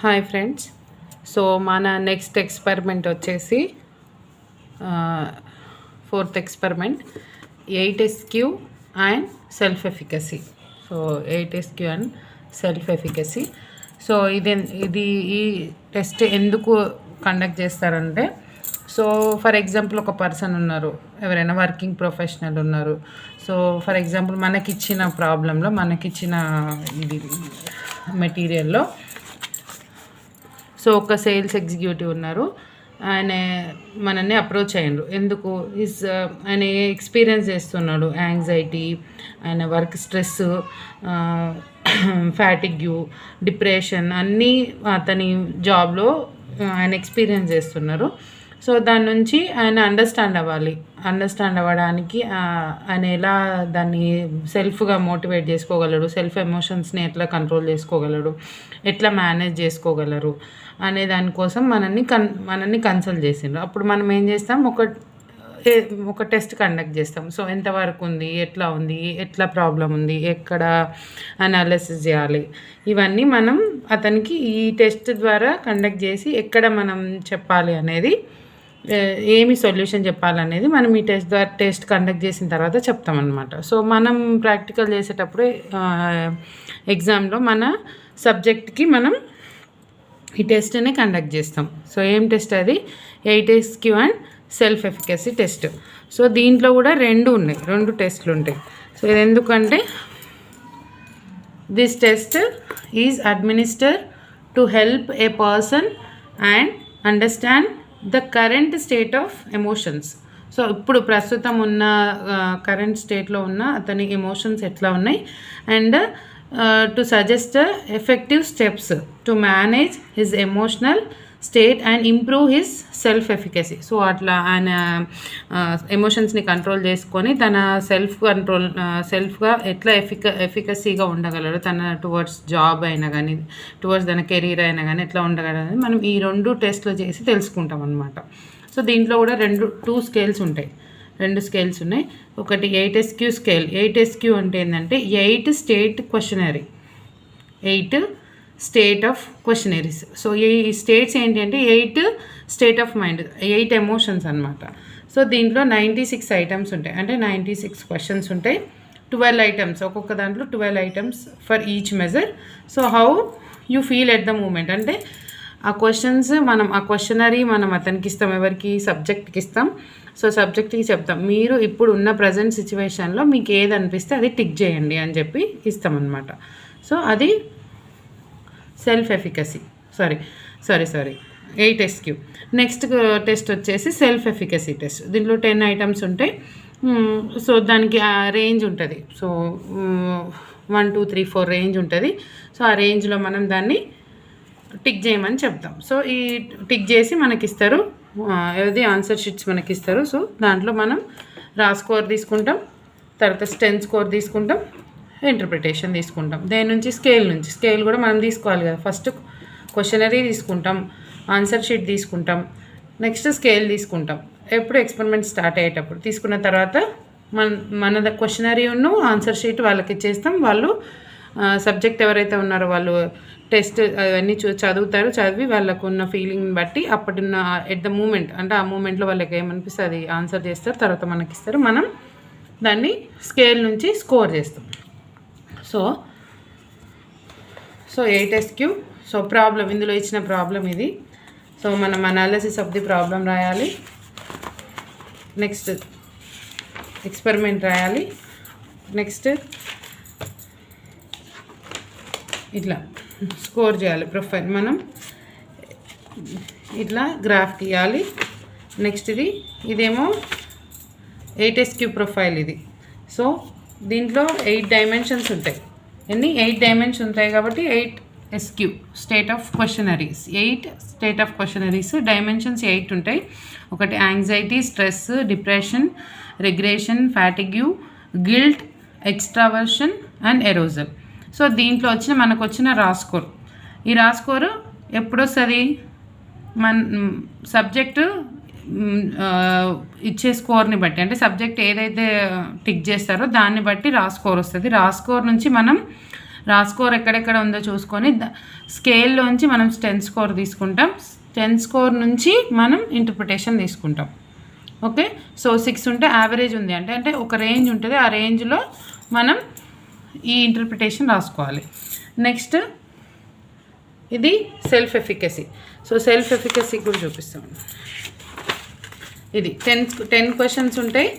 Hi friends. So మన next experiment వచ్చేసి fourth experiment 8SQ and self efficacy. So 8SQ and self efficacy. So ఇది ఈ test ఎందుకు conduct చేస్తారంటే, so for example ఒక person ఉన్నారు, ఎవరైనా వర్కింగ్ ప్రొఫెషనల్ ఉన్నారు. సో ఫర్ ఎగ్జాంపుల్ మనకిచ్చిన ప్రాబ్లంలో మనకిచ్చిన ఇది మెటీరియల్లో సో ఒక సేల్స్ ఎగ్జిక్యూటివ్ ఉన్నారు. ఆయన మనల్ని అప్రోచ్ అయ్యారు. ఎందుకు ఆయన ఎక్స్పీరియన్స్ చేస్తున్నాడు యాంగ్జైటీ, ఆయన వర్క్ స్ట్రెస్, ఫ్యాటిగ్యూ, డిప్రెషన్ అన్నీ అతని జాబ్లో ఆయన ఎక్స్పీరియన్స్ చేస్తున్నారు. సో దాని నుంచి ఆయన అండర్స్టాండ్ అవ్వడానికి ఆయన ఎలా దాన్ని సెల్ఫ్గా మోటివేట్ చేసుకోగలడు, సెల్ఫ్ ఎమోషన్స్ని ఎట్లా కంట్రోల్ చేసుకోగలడు, ఎట్లా మేనేజ్ చేసుకోగలరు అనే దానికోసం మనల్ని కన్సల్ట్ చేసిండ్రు. అప్పుడు మనం ఏం చేస్తాం, ఒక టెస్ట్ కండక్ట్ చేస్తాం. సో ఎంతవరకు ఉంది, ఎట్లా ప్రాబ్లం ఉంది, ఎక్కడ అనాలిసిస్ చేయాలి, ఇవన్నీ మనం అతనికి ఈ టెస్ట్ ద్వారా కండక్ట్ చేసి ఎక్కడ మనం చెప్పాలి అనేది, ఏమి సొల్యూషన్ చెప్పాలనేది మనం ఈ టెస్ట్ కండక్ట్ చేసిన తర్వాత చెప్తామన్నమాట. సో మనం ప్రాక్టికల్ చేసేటప్పుడు ఎగ్జామ్లో మన సబ్జెక్ట్కి మనం ఈ టెస్ట్ని కండక్ట్ చేస్తాం. సో ఏం టెస్ట్ అది? 8SQ and self efficacy test. So దీంట్లో కూడా రెండు టెస్ట్లు ఉంటాయి. సో ఇది ఎందుకంటే, this test is administer to help A person and understand the current state of emotions. So ఇప్పుడు ప్రస్తుతం ఉన్న కరెంట్ స్టేట్లో ఉన్న అతని ఎమోషన్స్ ఎట్లా ఉన్నాయి, and to suggest effective steps to manage his emotional state and improve his self efficacy. So అట్లా ఆయన ఎమోషన్స్ని కంట్రోల్ చేసుకొని తన సెల్ఫ్గా ఎట్లా ఎఫికసీగా ఉండగలడు, తన టువర్డ్స్ జాబ్ అయినా కానీ టువర్డ్స్ తన కెరీర్ అయినా కానీ ఎట్లా ఉండగలదు మనం ఈ 2 టెస్ట్లు చేసి తెలుసుకుంటాం అనమాట. సో దీంట్లో కూడా 2 స్కేల్స్ ఉంటాయి. 2 స్కేల్స్ ఉన్నాయి. ఒకటి 8SQ స్కేల్. 8SQ అంటే ఏంటంటే 8 state questionnaire, 8 state of questionnaires. So ఈ స్టేట్స్ ఏంటి అంటే 8 స్టేట్ ఆఫ్ మైండ్, 8 ఎమోషన్స్ అనమాట. సో దీంట్లో 96 ఐటమ్స్ ఉంటాయి, అంటే 96 క్వశ్చన్స్ ఉంటాయి. 12 ఐటమ్స్, ఒక్కొక్క దాంట్లో 12 items for each measure. So how you feel at the moment అంటే, ఆ క్వశ్చన్స్ ఆ క్వశ్చనరీ మనం అతనికి ఇస్తాం, ఎవరికి? సబ్జెక్ట్కి ఇస్తాం. సో సబ్జెక్ట్కి చెప్తాం, మీరు ఇప్పుడు ఉన్న ప్రజెంట్ సిచ్యువేషన్లో మీకు ఏది అనిపిస్తే అది టిక్ చేయండి అని చెప్పి ఇస్తామన్నమాట. సో అది self efficacy. Sorry 8SQ. Next test వచ్చేసి సెల్ఫ్ ఎఫికసీ టెస్ట్. దీంట్లో 10 ఐటమ్స్ ఉంటాయి. సో దానికి ఆ రేంజ్ ఉంటుంది. సో 1 2 3 4 రేంజ్ ఉంటుంది. సో ఆ రేంజ్లో మనం దాన్ని టిక్ చేయమని చెప్తాం. సో ఈ టిక్ చేసి మనకిస్తారు, ఏది ఆన్సర్ షీట్స్ మనకిస్తారు. సో దాంట్లో మనం స్కోర్ తీసుకుంటాం, తర్వాత స్కోర్ తీసుకుంటాం, ఇంటర్ప్రిటేషన్ తీసుకుంటాం. దేని నుంచి? స్కేల్ కూడా మనం తీసుకోవాలి కదా. ఫస్ట్ క్వశ్చనరీ తీసుకుంటాం, ఆన్సర్ షీట్ తీసుకుంటాం, నెక్స్ట్ స్కేల్ తీసుకుంటాం. ఎప్పుడు ఎక్స్పెరిమెంట్ స్టార్ట్ అయ్యేటప్పుడు తీసుకున్న తర్వాత మన క్వశ్చనరీ ఆన్సర్ షీట్ వాళ్ళకి ఇచ్చేస్తాం. వాళ్ళు సబ్జెక్ట్ ఎవరైతే ఉన్నారో వాళ్ళు టెస్ట్ అవన్నీ చదువుతారు. చదివి వాళ్ళకు ఉన్న ఫీలింగ్ బట్టి అప్పటిన్న ఎట్ ద మూమెంట్, అంటే ఆ మూమెంట్లో వాళ్ళకి ఏమనిపిస్తే అది ఆన్సర్ చేస్తారు, తర్వాత మనకి ఇస్తారు. మనం దాన్ని స్కేల్ నుంచి స్కోర్ చేస్తాం. So 8SQ. సో ప్రాబ్లం, ఇందులో ఇచ్చిన ప్రాబ్లం ఇది. సో మనం అనాలిసిస్ ఆఫ్ ది ప్రాబ్లం రాయాలి, నెక్స్ట్ ఎక్స్పెరిమెంట్ రాయాలి, నెక్స్ట్ ఇట్లా స్కోర్ చేయాలి. ప్రొఫైల్ మనం ఇట్లా గ్రాఫ్ గీయాలి. నెక్స్ట్ ఇదేమో 8SQ ప్రొఫైల్ ఇది. సో దీంట్లో 8 డైమెన్షన్స్ ఉంటాయి. 8 డైమెన్షన్స్ ఉంటాయి కాబట్టి 8SQ state of questionnaires. 8 state of questionnaires, dimensions 8 ఉంటాయి. ఒకటి anxiety, stress, depression, regression, fatigue, guilt, extraversion and arousal. So దీంట్లో మనకు వచ్చిన స్కోర్, ఈ స్కోరు ఎప్పుడు వస్తుంది? సబ్జెక్టు ఇచ్చే స్కోర్ని బట్టి, అంటే సబ్జెక్ట్ ఏదైతే టిక్ చేస్తారో దాన్ని బట్టి స్కోర్ వస్తుంది. స్కోర్ నుంచి మనం స్కోర్ ఎక్కడెక్కడ ఉందో చూసుకొని స్కేల్లోంచి మనం 10 స్కోర్ తీసుకుంటాం. 10 స్కోర్ నుంచి మనం ఇంటర్ప్రిటేషన్ తీసుకుంటాం. ఓకే, సో 6 ఉంటే యావరేజ్ ఉంది అంటే ఒక రేంజ్ ఉంటుంది, ఆ రేంజ్లో మనం ఈ ఇంటర్ప్రిటేషన్ రాసుకోవాలి. నెక్స్ట్ ఇది self efficacy. So self efficacy కూడా చూపిస్తాం. ఇది 10 క్వశ్చన్స్ ఉంటాయి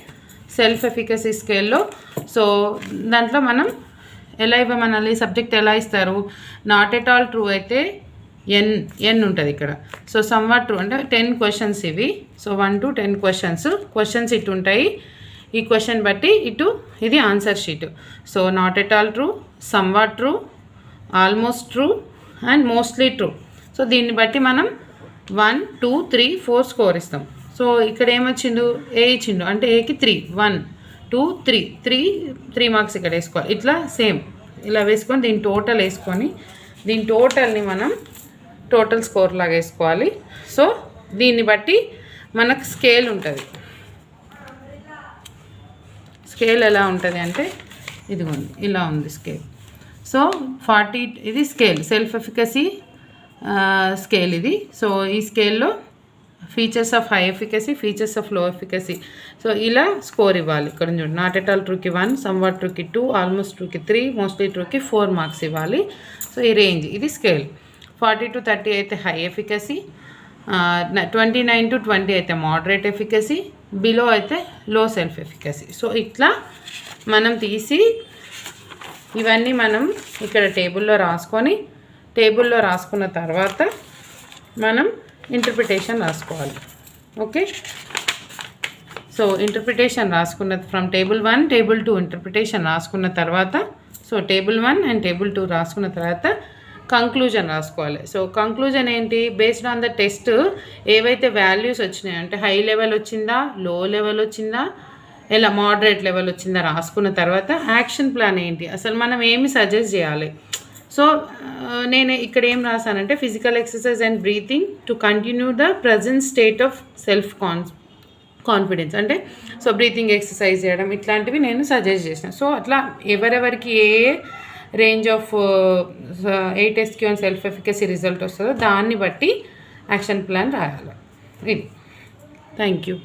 సెల్ఫ్ ఎఫికసీ స్కేల్లో. సో దాంట్లో మనం ఎలా ఇవ్వమనాలి, సబ్జెక్ట్ ఎలా ఇస్తారు, నాట్ ఎట్ ఆల్ ట్రూ అయితే ఎన్ ఉంటుంది ఇక్కడ. సో సమ్వాట్ ట్రూ అంటే 10 క్వశ్చన్స్ ఇవి. సో 1 to 10 క్వశ్చన్స్ ఇటు ఉంటాయి. ఈ క్వశ్చన్ బట్టి ఇది answer sheet. So not at all true, somewhat true, almost true and mostly true. So దీన్ని బట్టి మనం 1, 2, 3, 4 స్కోర్ ఇస్తాం. సో ఇక్కడ ఏమొచ్చిండు, ఏ ఇచ్చిండు అంటే ఏకి 3, 1, 2, 3 మార్క్స్ ఇక్కడ వేసుకోవాలి. ఇట్లా సేమ్ ఇలా వేసుకొని దీని టోటల్ వేసుకొని దీని టోటల్ని మనం టోటల్ స్కోర్ లాగా వేసుకోవాలి. సో దీన్ని బట్టి మనకు స్కేల్ ఉంటుంది. స్కేల్ ఎలా ఉంటుంది అంటే ఇదిగోండి ఇలా ఉంది స్కేల్. సో 40 ఇది స్కేల్, సెల్ఫ్ ఎఫికసీ స్కేల్ ఇది. సో ఈ స్కేల్లో features of high efficacy, features of low efficacy. So ఇలా స్కోర్ ఇవ్వాలి. ఇక్కడ చూడండి, నాట్ ఎట్ ఆల్ ట్రూకి 1, సమ్వాట్ ట్రూకి 2, ఆల్మోస్ట్ ట్రూకి 3, మోస్ట్లీ ట్రూకి 4 మార్క్స్ ఇవ్వాలి. సో ఈ రేంజ్ ఇది స్కేల్. 40 to 30 అయితే హై ఎఫికసీ, 29 to 20 అయితే మోడరేట్ ఎఫికసీ, బిలో అయితే లో సెల్ఫ్ ఎఫికసీ. సో ఇట్లా మనం తీసి ఇవన్నీ మనం ఇక్కడ టేబుల్లో రాసుకున్న తర్వాత మనం ఇంటర్ప్రిటేషన్ రాసుకోవాలి. Okay, so interpretation from table 1, table 2 interpretation రాసుకున్న తర్వాత, సో టేబుల్ 1 అండ్ టేబుల్ 2 రాసుకున్న తర్వాత కంక్లూజన్ రాసుకోవాలి. సో కంక్లూజన్ ఏంటి, బేస్డ్ ఆన్ ద టెస్ట్ ఏవైతే వాల్యూస్ వచ్చినాయో అంటే హై లెవెల్ వచ్చిందా, లో లెవెల్ వచ్చిందా, ఎలా మోడరేట్ లెవెల్ వచ్చిందా రాసుకున్న తర్వాత యాక్షన్ ప్లాన్ ఏంటి, అసలు మనం ఏమి సజెస్ట్ చేయాలి. సో నేను ఇక్కడ ఏం రాసానంటే physical exercise and breathing to continue the present state of self confidence అంటే సో బ్రీతింగ్ ఎక్సర్సైజ్ చేయడం ఇట్లాంటివి నేను సజెస్ట్ చేసిన. సో అట్లా ఎవరెవరికి ఏ రేంజ్ ఆఫ్ ఏ టెస్ట్కి అండ్ సెల్ఫ్ ఎఫికసీ రిజల్ట్ వస్తుందో దాన్ని బట్టి యాక్షన్ ప్లాన్ రాయాలి. ఇది. Thank you.